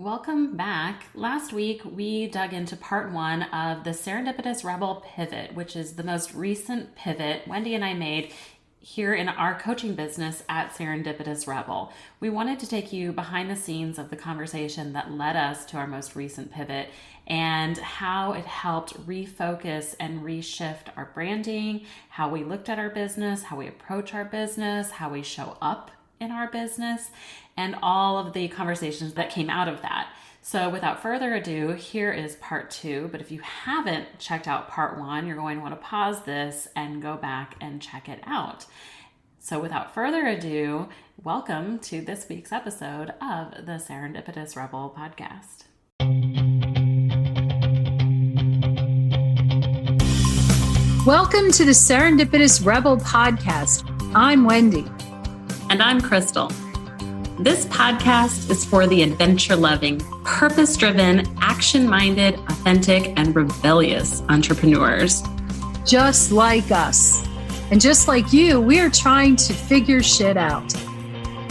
Welcome back. Last week, we dug into part one of the Serendipitous Rebel pivot, which is the most recent pivot Wendy and I made here in our coaching business at Serendipitous Rebel. We wanted to take you behind the scenes of the conversation that led us to our most recent pivot and how it helped refocus and reshift our branding, how we looked at our business, how we approach our business, how we show up in our business, and all of the conversations that came out of that. So without further ado, here is part two. But if you haven't checked out part one, you're going to want to pause this and go back and check it out. So without further ado, welcome to this week's episode of the Serendipitous Rebel podcast. Welcome to the Serendipitous Rebel podcast. I'm Wendy. And I'm Krystal. This podcast is for the adventure-loving, purpose-driven, action-minded, authentic, and rebellious entrepreneurs. Just like us. And just like you, we are trying to figure shit out.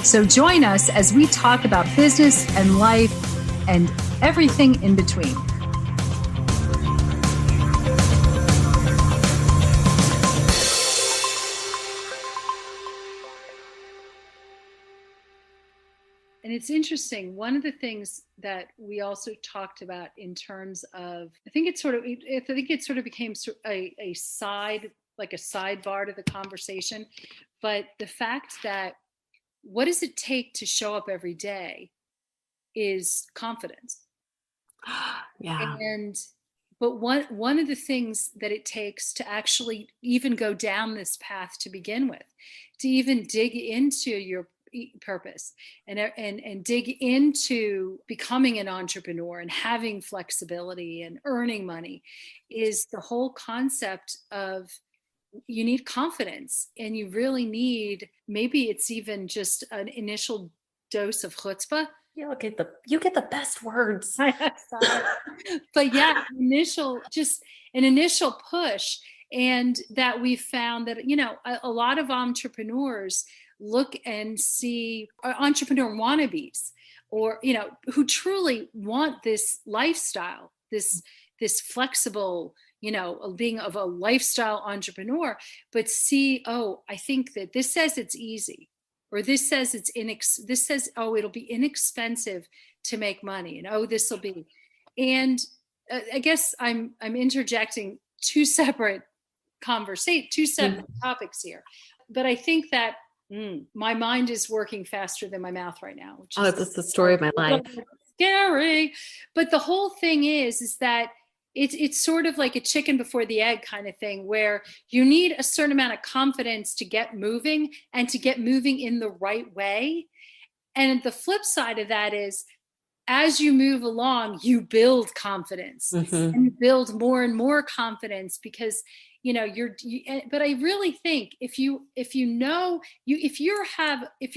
So join us as we talk about business and life and everything in between. And it's interesting. One of the things that we also talked about in terms of, I think it sort of became a side, like a sidebar to the conversation. But the fact that what does it take to show up every day is confidence. Yeah. But one of the things that it takes to actually even go down this path to begin with, to even dig into your purpose and dig into becoming an entrepreneur and having flexibility and earning money, is the whole concept of you need confidence, and you really need, maybe it's even just an initial dose of chutzpah. You get the best words. But yeah, an initial push. And that we've found that, a lot of entrepreneurs look and see entrepreneur wannabes, or, who truly want this lifestyle, this flexible, being of a lifestyle entrepreneur, but see, I think that this says it's easy, or this says it'll be inexpensive to make money, and this will be, and I guess I'm interjecting two separate topics here, but I think that my mind is working faster than my mouth right now. It's the story of my life. Scary. But the whole thing is that it's sort of like a chicken before the egg kind of thing, where you need a certain amount of confidence to get moving, and to get moving in the right way. And the flip side of that is, as you move along, you build confidence, and you build more and more confidence, because but I really think if you're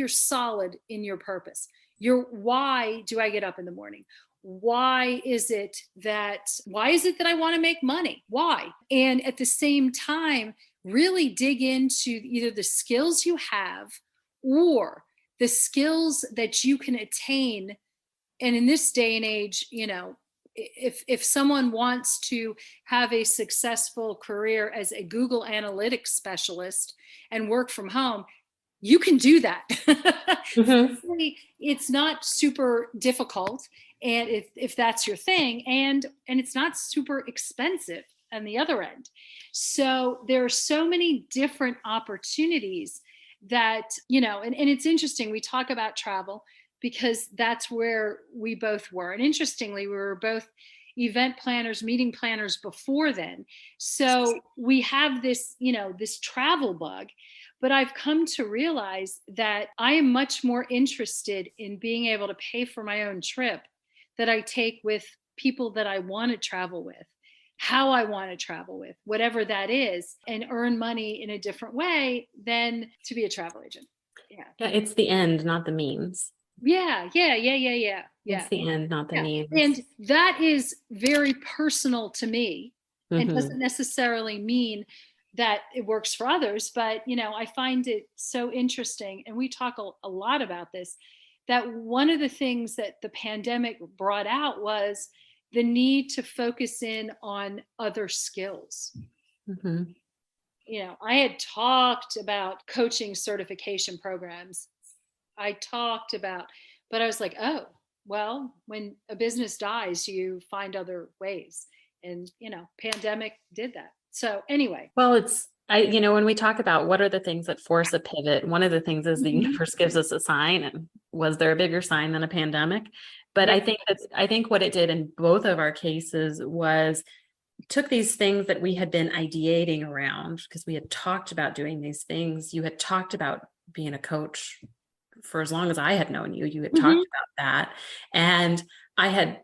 solid in your purpose, why do I get up in the morning? Why is it that I want to make money? Why? And at the same time, really dig into either the skills you have or the skills that you can attain. And in this day and age, if someone wants to have a successful career as a Google Analytics specialist and work from home, you can do that. It's not super difficult, and if that's your thing, and it's not super expensive on the other end. So there are so many different opportunities that, and it's interesting. We talk about travel, because that's where we both were. And interestingly, we were both event planners, meeting planners before then. So we have this, this travel bug. But I've come to realize that I am much more interested in being able to pay for my own trip that I take with people that I want to travel with, how I want to travel with, whatever that is, and earn money in a different way than to be a travel agent. Yeah, it's the end, not the means. Yeah. It's the end, not the means. And that is very personal to me, and doesn't necessarily mean that it works for others. But, I find it so interesting. And we talk a lot about this, that one of the things that the pandemic brought out was the need to focus in on other skills. Mm-hmm. I had talked about coaching certification programs. I talked about, but I was like, oh, well, when a business dies, you find other ways. And, pandemic did that. So anyway. Well, when we talk about what are the things that force a pivot, one of the things is the universe gives us a sign. And was there a bigger sign than a pandemic? But Yeah. I think what it did in both of our cases was took these things that we had been ideating around because we had talked about doing these things. You had talked about being a coach for as long as I had known you. You had talked about that. And I had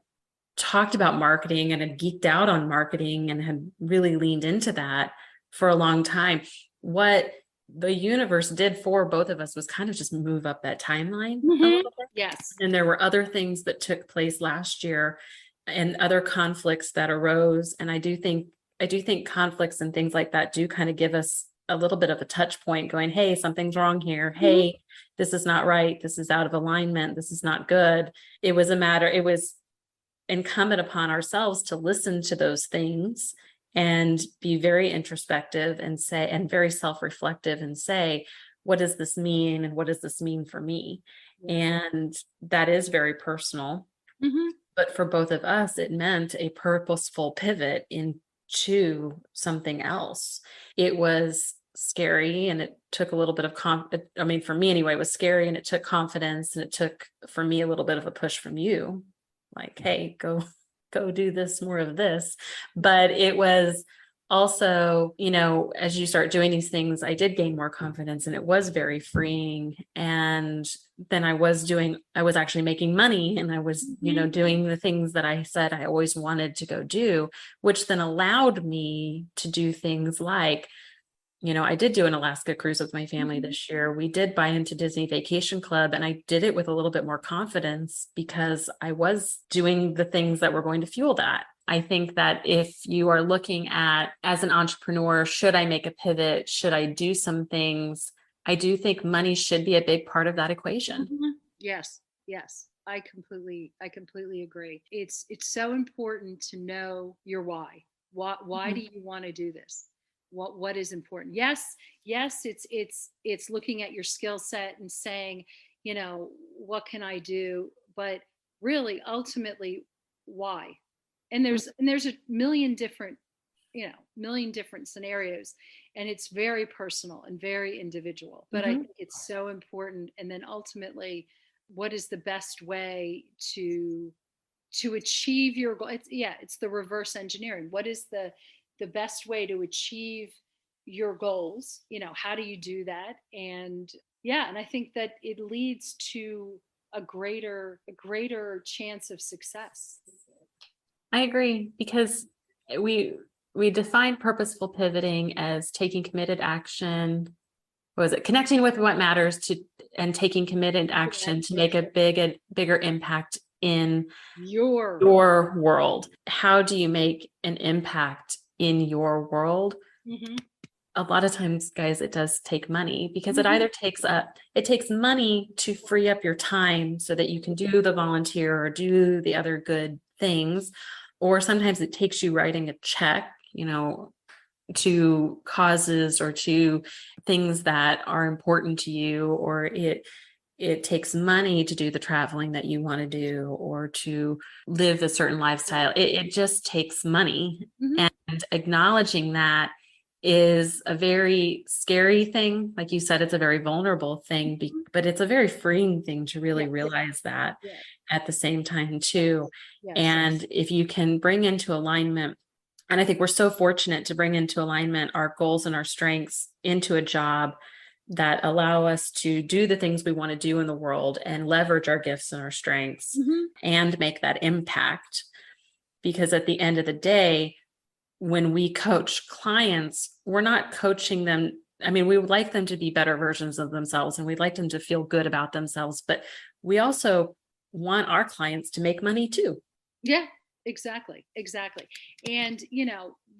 talked about marketing and had geeked out on marketing and had really leaned into that for a long time. What the universe did for both of us was kind of just move up that timeline a little bit. Yes. And there were other things that took place last year and other conflicts that arose. And I do think conflicts and things like that do kind of give us a little bit of a touch point going, hey, something's wrong here. Hey, this is not right. This is out of alignment. This is not good. It was incumbent upon ourselves to listen to those things and be very introspective and very self-reflective and say, what does this mean? And what does this mean for me? And that is very personal. But for both of us, it meant a purposeful pivot into something else. It was scary and it took a little bit of for me anyway, it was scary and it took confidence and it took for me a little bit of a push from you. Like, hey, go do this, more of this. But it was also, as you start doing these things, I did gain more confidence and it was very freeing. And then I was actually making money and I was, doing the things that I said I always wanted to go do, which then allowed me to do things like, I did do an Alaska cruise with my family this year. We did buy into Disney Vacation Club and I did it with a little bit more confidence because I was doing the things that were going to fuel that. I think that if you are looking at, as an entrepreneur, should I make a pivot? Should I do some things? I do think money should be a big part of that equation. Yes. I completely agree. It's so important to know your why. Why do you want to do this? What is important? Yes, it's looking at your skill set and saying, what can I do? But really, ultimately, why? And there's a million different scenarios, and it's very personal and very individual. But I think it's so important. And then ultimately, what is the best way to achieve your goal? It's the reverse engineering. What is the best way to achieve your goals? How do you do that? And I think that it leads to a greater chance of success. I agree, because we define purposeful pivoting as taking committed action. What was it? Connecting with what matters and taking committed action to make a bigger impact in your world. How do you make an impact in your world? A lot of times, guys, it does take money, because it either takes money to free up your time so that you can do the volunteer or do the other good things, or sometimes it takes you writing a check, to causes or to things that are important to you, or it takes money to do the traveling that you want to do or to live a certain lifestyle. It just takes money. And acknowledging that is a very scary thing. Like you said, it's a very vulnerable thing, but it's a very freeing thing to really realize that at the same time too. And if you can bring into alignment, and I think we're so fortunate to bring into alignment our goals and our strengths into a job that allow us to do the things we want to do in the world and leverage our gifts and our strengths and make that impact. Because at the end of the day, when we coach clients, we're not coaching them. I mean, we would like them to be better versions of themselves and we'd like them to feel good about themselves, but we also want our clients to make money too. Yeah, exactly. And,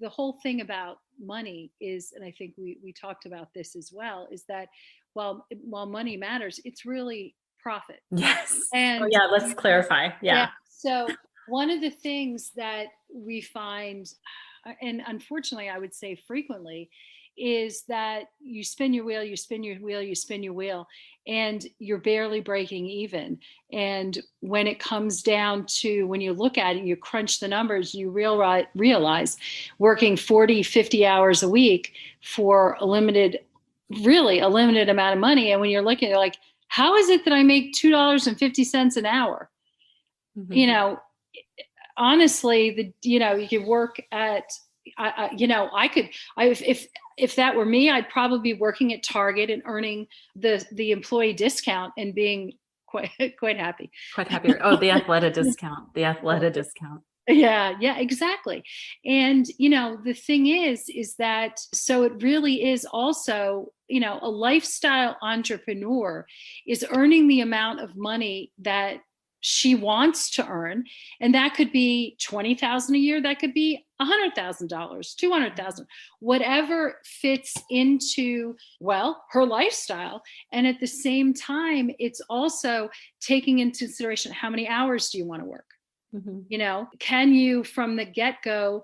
the whole thing about money is, and I think we talked about this as well, is that while money matters, it's really profit. Yes. Oh, And yeah. Let's clarify. yeah, Yeah. so one of the things that we find, and unfortunately, I would say frequently, is that you spin your wheel, you spin your wheel, you spin your wheel, and you're barely breaking even. And when it comes down to when you look at it, you crunch the numbers, you realize working 40, 50 hours a week for really a limited amount of money. And when you're looking, you're like, how is it that I make $2.50 an hour? Mhm. You know, honestly, you could work at, if that were me, I'd probably be working at Target and earning the employee discount and being quite quite happy. Quite happy. Oh, the Athleta discount. The Athleta discount. Yeah, exactly. And the thing is that, so it really is also, a lifestyle entrepreneur is earning the amount of money that she wants to earn, and that could be 20,000 a year, that could be $100,000, 200,000, whatever fits into, well, her lifestyle. And at the same time, it's also taking into consideration, how many hours do you want to work? Mhm. Can you from the get-go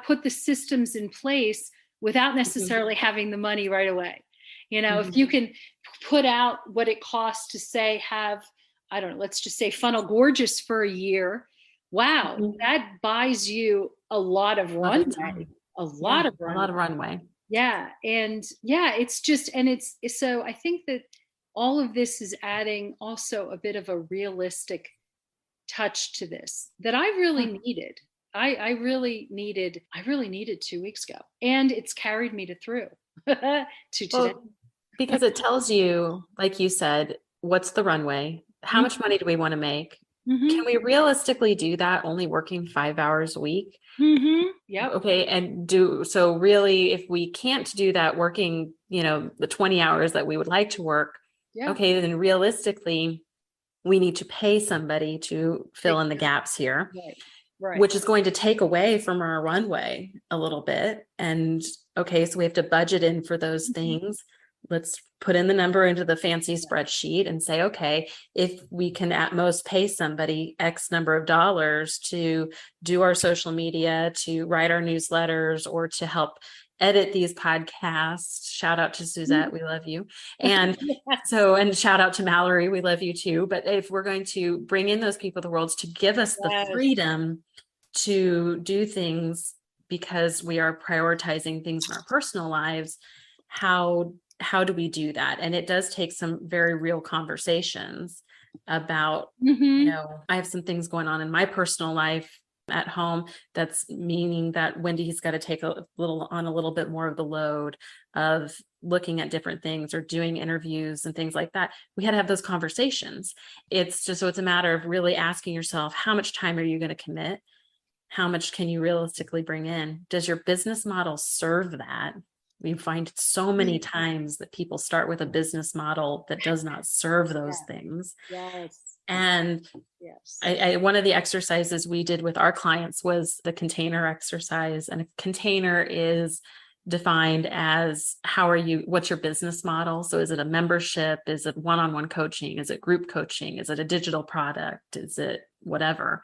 put the systems in place without necessarily having the money right away? If you can put out what it costs to say, have, I don't know, let's just say Funnel Gorgeous for a year. Wow, Mhm. that buys you a lot of A lot of runway. time. A Yeah. lot of A lot runway. of runway. Yeah. And yeah, it's just, and it's so I think that all of this is adding also a bit of a realistic touch to this that I really Huh. needed. I really needed 2 weeks ago, and it's carried me through to today. Well, because it tells you, like you said, what's the runway? How much money do we want to make? Can Mm-hmm. we realistically do that only working 5 hours a week? Mm-hmm. Yep. Okay. And so really, if we can't do that working, the 20 hours that we would like to work, Yeah. okay, then realistically, we need to pay somebody to fill in the gaps here, Right. Right. which is going to take away from our runway a little bit. And okay, so we have to budget in for those things. Let's put in the number into the fancy spreadsheet and say, okay, if we can at most pay somebody X number of dollars to do our social media, to write our newsletters, or to help edit these podcasts, shout out to Suzette, we love you. And and shout out to Mallory, we love you too. But if we're going to bring in those people of the world to give us the Yes. freedom to do things because we are prioritizing things in our personal lives, how do we do that? And it does take some very real conversations about, Mm-hmm. I have some things going on in my personal life at home that's meaning that Wendy's got to take a little bit more of the load of looking at different things or doing interviews and things like that. We had to have those conversations. It's a matter of really asking yourself, how much time are you going to commit? How much can you realistically bring in? Does your business model serve that? We find so many times that people start with a business model that does not serve those things. Yes. And Yes. one of the exercises we did with our clients was the container exercise. And a container is defined as what's your business model? So is it a membership? Is it one-on-one coaching? Is it group coaching? Is it a digital product? Is it whatever?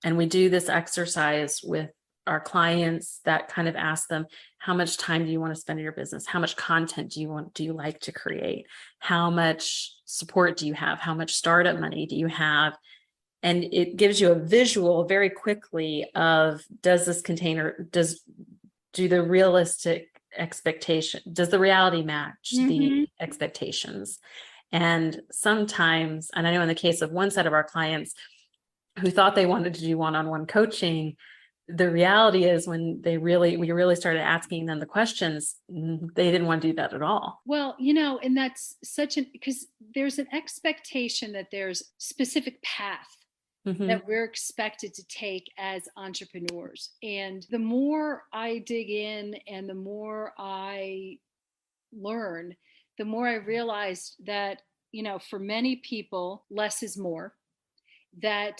And we do this exercise with our clients that kind of ask them, how much time do you want to spend in your business? How much content do you like to create? How much support do you have? How much startup money do you have? And it gives you a visual very quickly of, does this container, do the realistic expectation, does the reality match the expectations? And sometimes, and I know in the case of one set of our clients who thought they wanted to do one-on-one coaching, the reality is when we really started asking them the questions, they didn't want to do that at all. Well, and that's because there's an expectation that there's specific path that we're expected to take as entrepreneurs. And the more I dig in and the more I learn, the more I realized that, for many people, less is more. that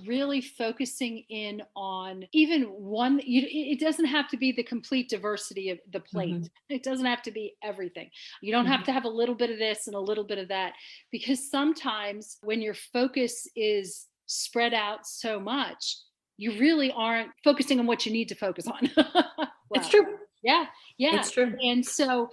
really focusing in on even one, it doesn't have to be the complete diversity of the plate. Mm-hmm. It doesn't have to be everything. You don't have to have a little bit of this and a little bit of that, because sometimes when your focus is spread out so much, you really aren't focusing on what you need to focus on. It's Wow. true. Yeah. Yeah. It's true. And so,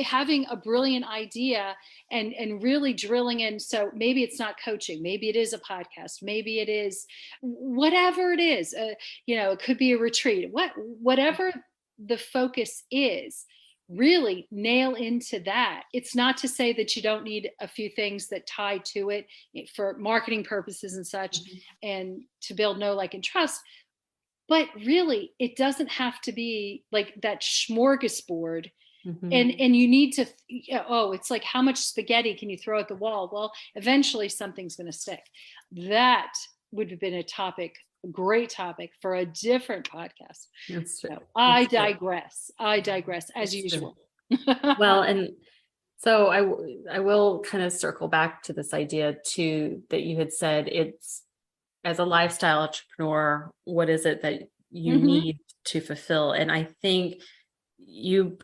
having a brilliant idea and really drilling in. So maybe it's not coaching, maybe it is a podcast, maybe it is whatever it is, it could be a retreat, whatever the focus is, really nail into that. It's not to say that you don't need a few things that tie to it for marketing purposes and such, and to build know, like, and trust. But really, it doesn't have to be like that smorgasbord. Mm-hmm. And you need to, it's like, how much spaghetti can you throw at the wall? Well, eventually something's going to stick. That would have been a great topic for a different podcast. That's true. So I digress as usual. Well, and so I will kind of circle back to this idea too, that you had said, it's, as a lifestyle entrepreneur, what is it that you need to fulfill? And I think you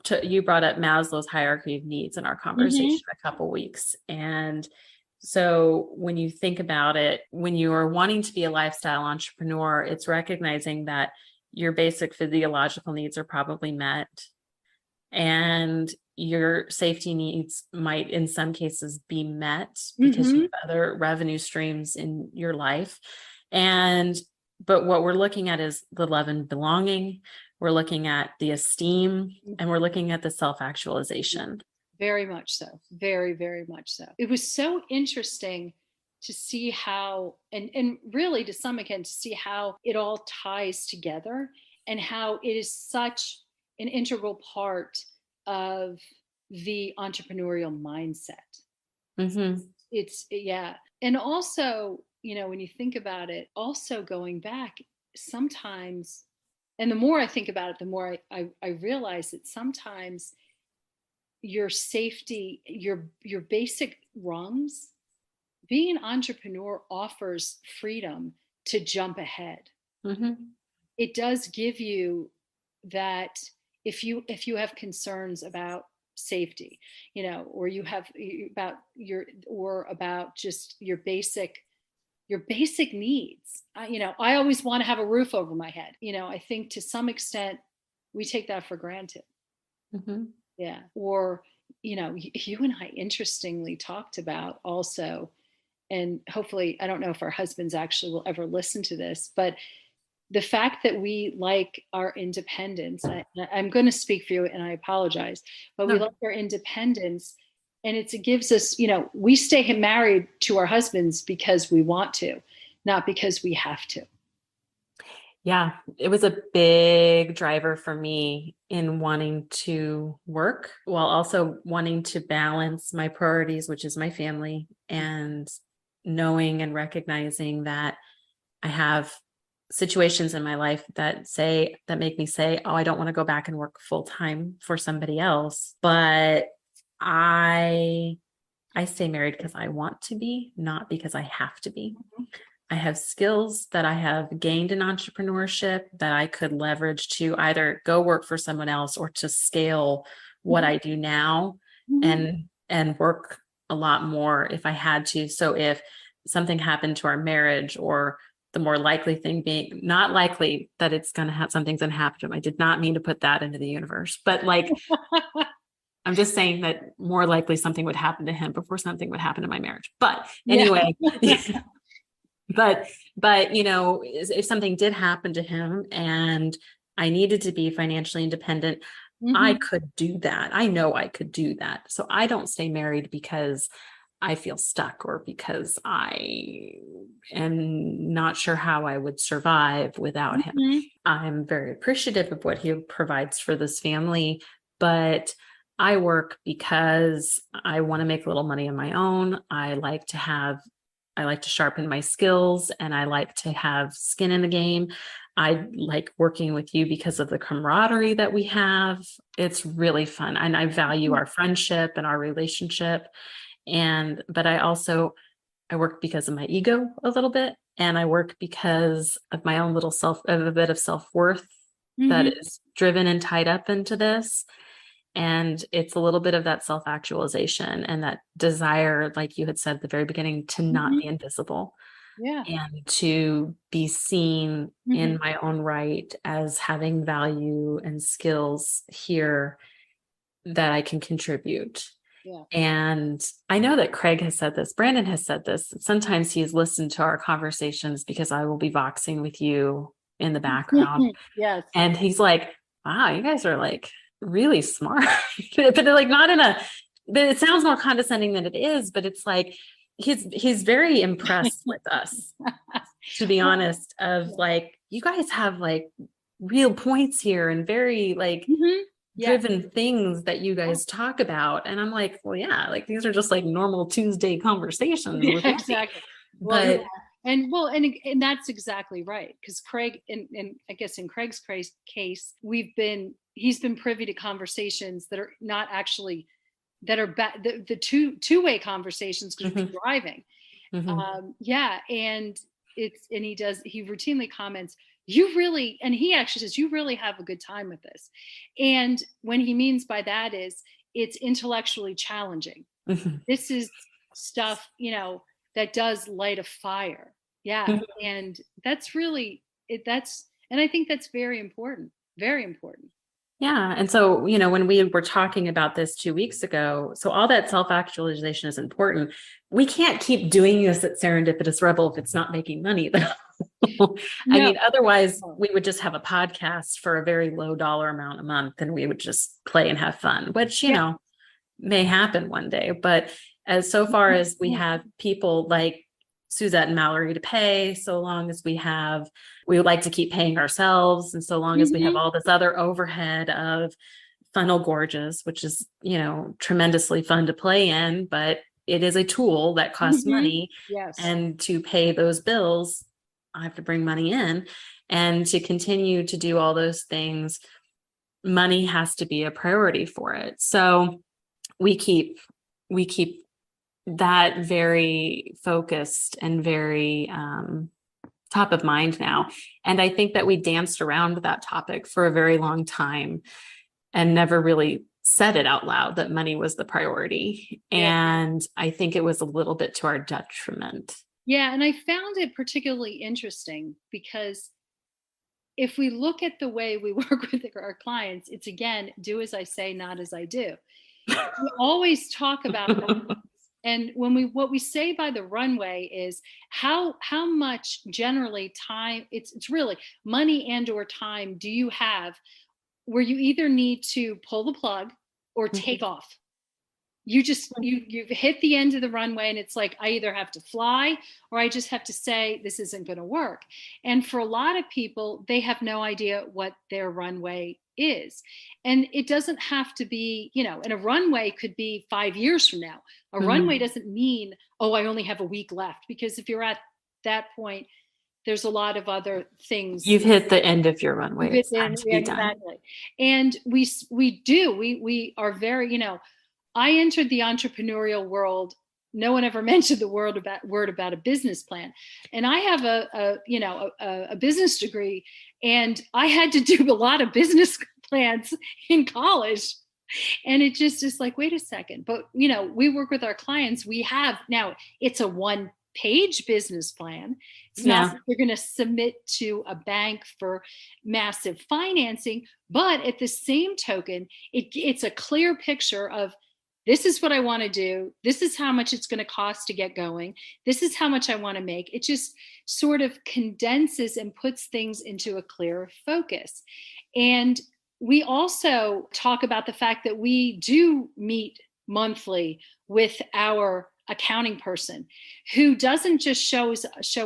brought up Maslow's hierarchy of needs in our conversation a couple weeks. And so when you think about it, when you are wanting to be a lifestyle entrepreneur, it's recognizing that your basic physiological needs are probably met, and your safety needs might in some cases be met because you have other revenue streams in your life. But what we're looking at is the love and belonging. We're looking at the esteem, and we're looking at the self-actualization. Very much so. Very, very much so. It was so interesting to see how, and really to some extent, to see how it all ties together, and how it is such an integral part of the entrepreneurial mindset. It's, yeah. And also, when you think about it, also going back sometimes, and the more I think about it, the more I realize that sometimes your safety, your basic rungs, being an entrepreneur offers freedom to jump ahead. It does give you that, if you have concerns about safety, or you have about just your basic needs. I always want to have a roof over my head. I think to some extent we take that for granted. Yeah. Or, you and I interestingly talked about also, and hopefully, I don't know if our husbands actually will ever listen to this, but the fact that we like our independence, I'm going to speak for you and I apologize, but we like our independence, and it gives us, we stay married to our husbands because we want to, not because we have to. Yeah, it was a big driver for me in wanting to work while also wanting to balance my priorities, which is my family, and knowing and recognizing that I have situations in my life that make me say, oh, I don't want to go back and work full time for somebody else. But I stay married because I want to be, not because I have to be. I have skills that I have gained in entrepreneurship that I could leverage to either go work for someone else or to scale what I do now and work a lot more if I had to. So if something happened to our marriage, or the more likely thing being, not likely that it's going to have, something's going to happen to him. I did not mean to put that into the universe, but like, I'm just saying that more likely something would happen to him before something would happen to my marriage. But anyway, but, if something did happen to him and I needed to be financially independent, I could do that. I know I could do that. So I don't stay married because I feel stuck or because I am not sure how I would survive without him. I'm very appreciative of what he provides for this family, but I work because I want to make a little money on my own. I like to sharpen my skills, and I like to have skin in the game. I like working with you because of the camaraderie that we have. It's really fun. And I value our friendship and our relationship. But I I work because of my ego a little bit, and I work because of my own little a bit of self-worth that Mhm. is driven and tied up into this. And it's a little bit of that self-actualization and that desire, like you had said at the very beginning, to not Mhm. be invisible Yeah. and to be seen in Mhm. my own right as having value and skills here that I can contribute. Yeah. And I know that Craig has said this, Brandon has said this. Sometimes he's listened to our conversations because I will be voxing with you in the background. Yes. And he's like, wow, you guys are like really smart. But they're like not in a, but it sounds more condescending than it is, but it's like he's very impressed with us, to be Well, honest, of yeah. like, you guys have like real points here and very like Mhm. Yes. driven things that you guys talk about. And I'm like, well, yeah, like these are just like normal Tuesday conversations Yeah, with Wendy. exactly. Well, yeah. But And that's exactly right. Because Craig, and I guess in Craig's case, he's been privy to conversations that are not actually that are the two-way conversations because we're mhm, driving. mhm, Yeah, and he routinely comments, you really, and he actually says, you really have a good time with this. And when he means by that is it's intellectually challenging. mhm, This is stuff, that does light a fire. Yeah. mhm. And that's really and I think that's very important. Very important. Yeah. And so, when we were talking about this 2 weeks ago, so all that self actualization is important. We can't keep doing this at Serendipitous Rebel if it's not making money, though. I No. mean, otherwise, No. we would just have a podcast for a very low dollar amount a month and we would just play and have fun, which, Yeah. may happen one day. But as so far as we have people like Suzette and Mallory to pay, so long as we would like to keep paying ourselves. And so long as we have Mhm. all this other overhead of Funnel Gorgeous, which is, tremendously fun to play in, but it is a tool that costs Mhm. money. Yes. And to pay those bills, I have to bring money in. And to continue to do all those things, money has to be a priority for it. So we keep we keep that very focused and very top of mind now. And I think that we danced around that topic for a very long time and never really said it out loud that money was the priority. Yeah. And I think it was a little bit to our detriment. Yeah. And I found it particularly interesting because if we look at the way we work with our clients, it's again, do as I say, not as I do. We always talk about that. And what we say by the runway is how much generally time it's really money and or time do you have where you either need to pull the plug or take off. You've hit the end of the runway and it's like I either have to fly or I just have to say this isn't going to work. And for a lot of people, they have no idea what their runway is. And it doesn't have to be, and a runway could be 5 years from now. A runway doesn't mean, oh, I only have a week left, because if you're at that point, there's a lot of other things. You've hit the end of your runway. It's time to Yeah, be done. exactly. And we are very, I entered the entrepreneurial world. No one ever mentioned the word about a business plan, and I have a business degree, and I had to do a lot of business plans in college, and it just is like, wait a second. But we work with our clients. We have now it's a 1-page business plan. It's not Yeah. that you're going to submit to a bank for massive financing, but at the same token, it's a clear picture of this is what I want to do. This is how much it's going to cost to get going. This is how much I want to make. It just sort of condenses and puts things into a clearer focus. And we also talk about the fact that we do meet monthly with our accounting person who doesn't just show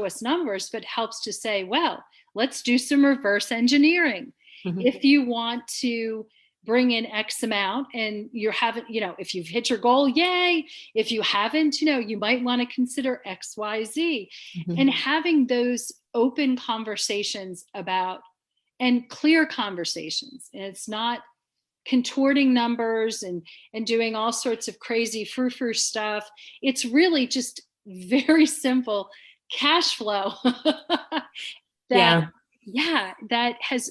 us numbers, but helps to say, well, let's do some reverse engineering. Mhm. If you want to bring in X amount and you haven't, if you've hit your goal, yay. If you haven't, you might want to consider X, Y, Z. And Mhm. having those open conversations and clear conversations. And it's not contorting numbers and doing all sorts of crazy frou-frou stuff. It's really just very simple cash flow that, Yeah. yeah, that has,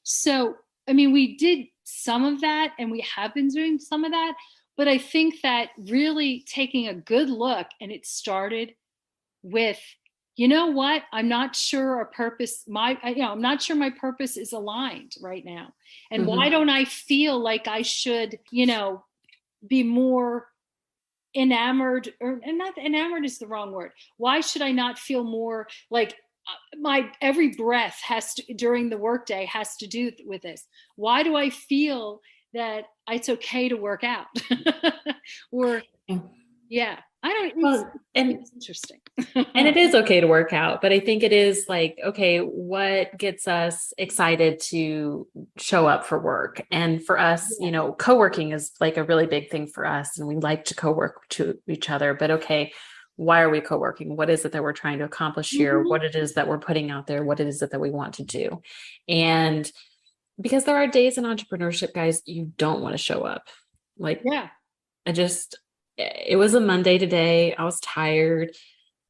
so, I mean, we did some of that and we have been doing some of that, but I think that really taking a good look, and it started with, you know what, I'm not sure our purpose, I'm not sure my purpose is aligned right now. And why don't I feel like I should, be more enamored, and not enamored is the wrong word. Why should I not feel more like my every breath has to during the workday has to do with this? Why do I feel that it's okay to work out? Or yeah, I don't. Well, It's interesting. and it is okay to work out, but I think it is like, okay, what gets us excited to show up for work? And for us, co-working is like a really big thing for us, and we like to co-work to each other. But okay, why are we co-working? What is it that we're trying to accomplish here? What it is that we're putting out there? What is it that we want to do? And because there are days in entrepreneurship, guys, you don't want to show up. Like, yeah, it was a Monday today. I was tired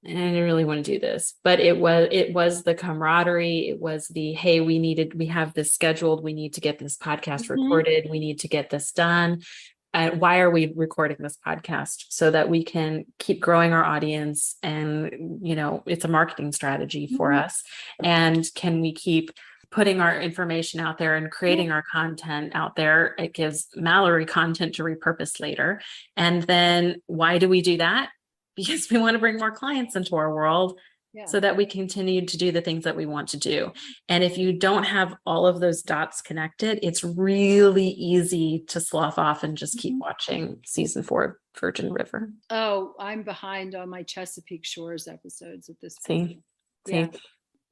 and I didn't really want to do this, but it was the camaraderie. It was the, hey, we have this scheduled. We need to get this podcast recorded. We need to get this done. Why are we recording this podcast? So that we can keep growing our audience. And, it's a marketing strategy for us. And can we keep putting our information out there and creating our content out there? It gives Mallory content to repurpose later. And then why do we do that? Because we want to bring more clients into our world so that we continue to do the things that we want to do. And if you don't have all of those dots connected, it's really easy to slough off and just keep watching season 4 of Virgin River. Oh, I'm behind on my Chesapeake Shores episodes at this point. Yeah.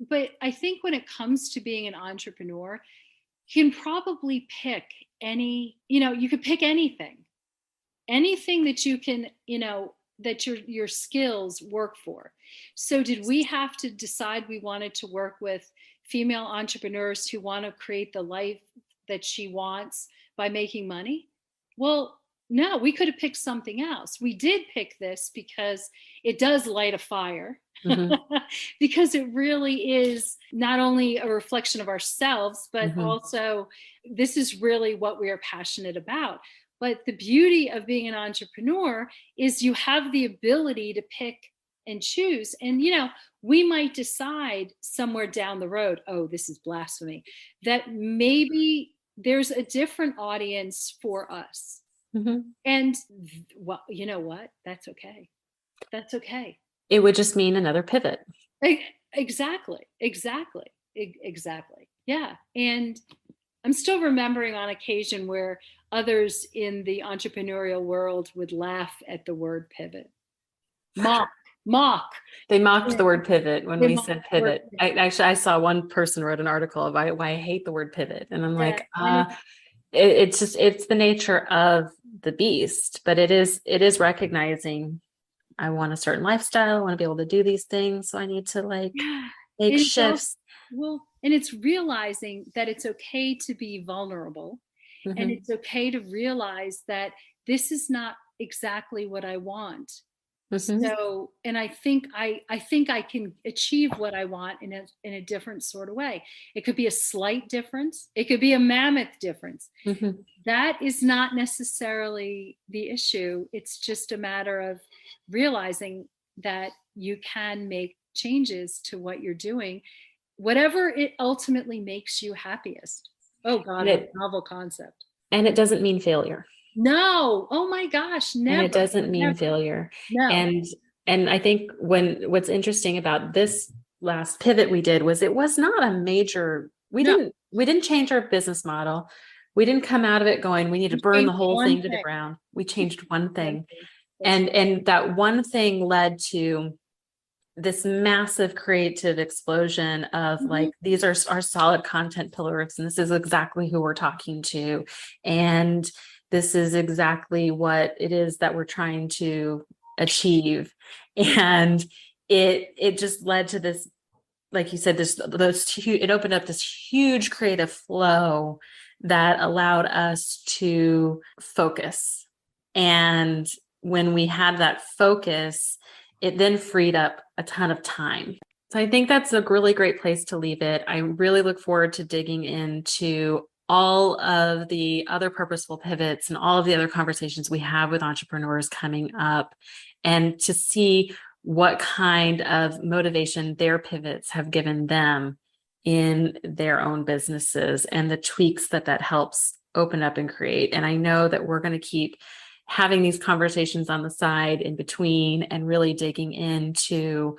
But I think when it comes to being an entrepreneur, you can probably pick you could pick anything that you can, that your skills work for. So did we have to decide we wanted to work with female entrepreneurs who want to create the life that she wants by making money? Well, no, we could have picked something else. We did pick this because it does light a fire. Because it really is not only a reflection of ourselves, but also this is really what we are passionate about. But the beauty of being an entrepreneur is you have the ability to pick and choose. And, we might decide somewhere down the road, oh, this is blasphemy, that maybe there's a different audience for us. And well, you know what? That's okay. That's okay. It would just mean another pivot. Exactly. Yeah. And I'm still remembering on occasion where others in the entrepreneurial world would laugh at the word pivot. Mock. They mocked the word pivot when we said pivot. I saw one person wrote an article about why I hate the word pivot. And I'm like, it's the nature of the beast, but it is recognizing I want a certain lifestyle. I want to be able to do these things. So I need to make shifts. And it's realizing that it's okay to be vulnerable. And it's okay to realize that this is not exactly what I want. So, and I think I can achieve what I want in a different sort of way. It could be a slight difference. It could be a mammoth difference. That is not necessarily the issue. It's just a matter of realizing that you can make changes to what you're doing, whatever it ultimately makes you happiest. Oh God, a novel concept. And it doesn't mean failure. No. Oh my gosh. Never. And it doesn't mean failure. No. And I think what's interesting about this last pivot we did was it was not a major, we didn't change our business model. We didn't come out of it going, we need to burn the whole thing to the ground. We changed one thing. And that one thing led to this massive creative explosion of these are our solid content pillars. And this is exactly who we're talking to. And this is exactly what it is that we're trying to achieve. And it just led to this, like you said, it opened up this huge creative flow that allowed us to focus. And when we had that focus, it then freed up a ton of time. So I think that's a really great place to leave it. I really look forward to digging into all of the other purposeful pivots and all of the other conversations we have with entrepreneurs coming up, and to see what kind of motivation their pivots have given them in their own businesses and the tweaks that helps open up and create. And I know that we're going to keep having these conversations on the side in between and really digging into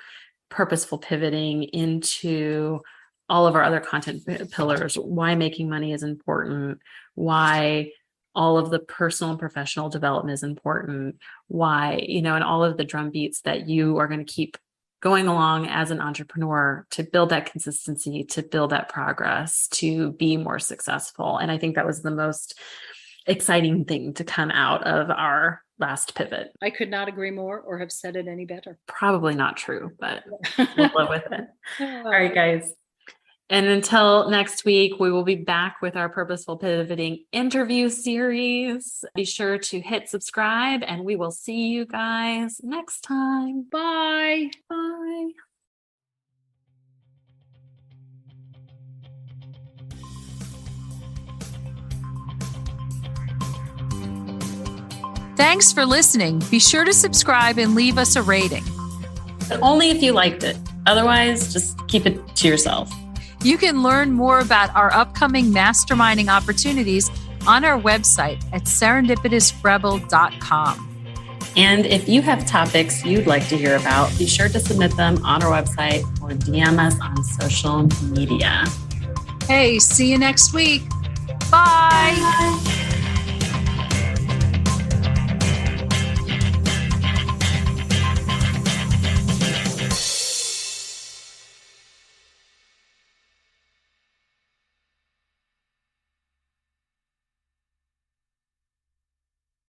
purposeful pivoting, into all of our other content pillars, why making money is important, why all of the personal and professional development is important, why, and all of the drum beats that you are going to keep going along as an entrepreneur to build that consistency, to build that progress, to be more successful. And I think that was the most exciting thing to come out of our last pivot. I could not agree more or have said it any better. Probably not true, but we'll live with it. All right, guys. And until next week, we will be back with our Purposeful Pivoting interview series. Be sure to hit subscribe, and we will see you guys next time. Bye. Bye. Thanks for listening. Be sure to subscribe and leave us a rating. But only if you liked it. Otherwise, just keep it to yourself. You can learn more about our upcoming masterminding opportunities on our website at serendipitousrebel.com. And if you have topics you'd like to hear about, be sure to submit them on our website or DM us on social media. Hey, see you next week. Bye. Bye.